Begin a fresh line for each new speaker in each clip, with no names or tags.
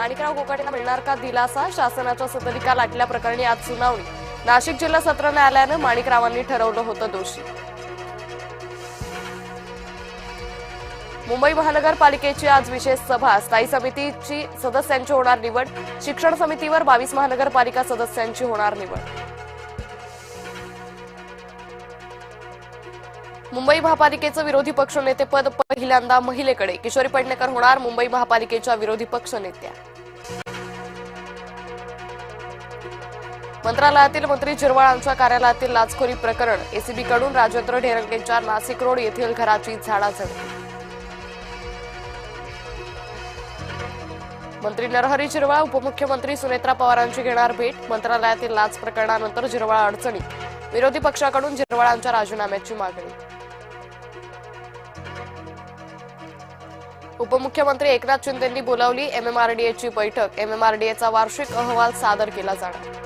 माणिकराव कोकाटेंना मिळणार का दिलासा? शासनाच्या सदनिका लाटल्याप्रकरणी आज सुनावणी. नाशिक जिल्हा सत्र न्यायालयानं माणिकरावांनी ठरवलं होतं दोषी. मुंबई महानगरपालिकेची आज विशेष सभा. स्थायी समितीची सदस्यांची होणार निवड. शिक्षण समितीवर 22 महानगरपालिका सदस्यांची होणार निवड. मुंबई महापालिकेचं विरोधी पक्षनेतेपद पहिल्यांदा महिलेकडे. किशोरी पेडणेकर होणार मुंबई महापालिकेच्या विरोधी पक्षनेत्या. मंत्रालयातील मंत्री जिरवाळांच्या कार्यालयातील लाचखोरी प्रकरण. एसीबीकडून राजेंद्र ढेरंगेंच्या नाशिक रोड येथील घराची झाडाझडती. मंत्री नरहरी जिरवाळ उपमुख्यमंत्री सुनेत्रा पवारांची घेणार भेट. मंत्रालयातील लाच प्रकरणानंतर जिरवाळ अडचणीत. विरोधी पक्षाकडून जिरवाळांच्या राजीनाम्याची मागणी. उपमुख्यमंत्री एकनाथ शिंदेंनी बोलावली एमएमआरडीएची बैठक. एमएमआरडीएचा वार्षिक अहवाल सादर केला जाणार.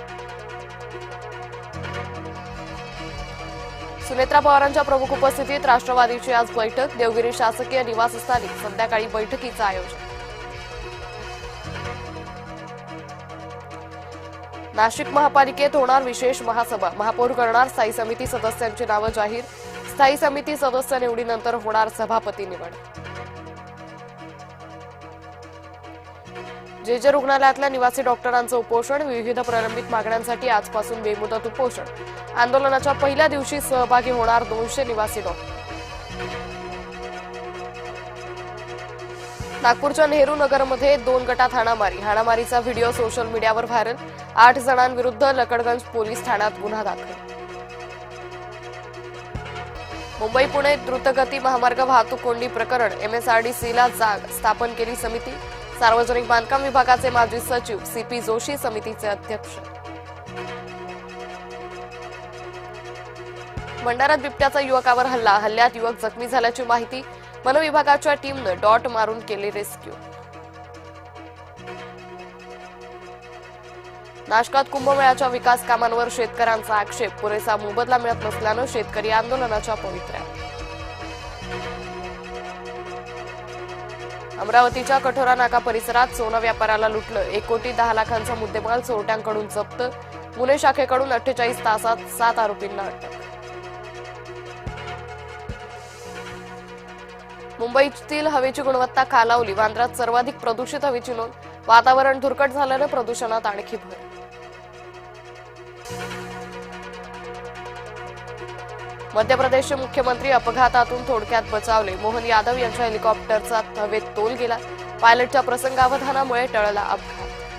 सुनेत्रा पवारांच्या प्रमुख उपस्थितीत राष्ट्रवादीची आज बैठक. देवगिरी शासकीय निवासस्थानी संध्याकाळी बैठकीचं आयोजन. नाशिक महापालिकेत होणार विशेष महासभा. महापौर करणार स्थायी समिती सदस्यांची नावं जाहीर. स्थायी समिती सदस्य निवडीनंतर होणार सभापती निवड. जे रुग्णालयातल्या निवासी डॉक्टरांचं उपोषण. विविध प्रलंबित मागण्यांसाठी आजपासून बेमुदत उपोषण. आंदोलनाच्या पहिल्या दिवशी सहभागी होणार 200 निवासी डॉक्टर. नागपूरच्या नेहरू नगरमध्ये 2 गटात हाणामारी. हाणामारीचा व्हिडिओ सोशल मीडियावर व्हायरल. 8 जणांविरुद्ध लकडगंज पोलीस ठाण्यात गुन्हा दाखल. मुंबई पुणे द्रुतगती महामार्ग वाहतूक कोंडी प्रकरण. एमएसआरडीसीला जाग स्थापन केली समिती. सार्वजनिक बांधकाम विभागाचे माजी सचिव सीपी जोशी समितीचे अध्यक्ष. भंडाऱ्यात बिबट्याचा युवकावर हल्ला. हल्ल्यात युवक जखमी झाल्याची माहिती. वनविभागाच्या टीमनं डॉट मारून केले रेस्क्यू. नाशकात कुंभमेळ्याच्या विकास कामांवर शेतकऱ्यांचा आक्षेप. पुरेसा मोबदला मिळत नसल्यानं शेतकरी आंदोलनाच्या पवित्र्यात. अमरावतीच्या कठोरा नाका परिसरात सोनं व्यापाऱ्याला लुटलं. 1 कोटी 10 लाखांचा मुद्देमाल चोरट्यांकडून जप्त. पुणे शाखेकडून 48 तासात 7 आरोपींना अटक. मुंबईतील हवेची गुणवत्ता खालावली. वांद्र्यात सर्वाधिक प्रदूषित हवेची नोंद. वातावरण धुरकट झाल्यानं प्रदूषणात आणखी भर. मध्य प्रदेशचे मुख्यमंत्री अपघातातून थोडक्यात बचावले. मोहन यादव यांच्या हेलिकॉप्टरचा हवेत तोल गेला. पायलटच्या प्रसंगावधानामुळे टळला अपघात.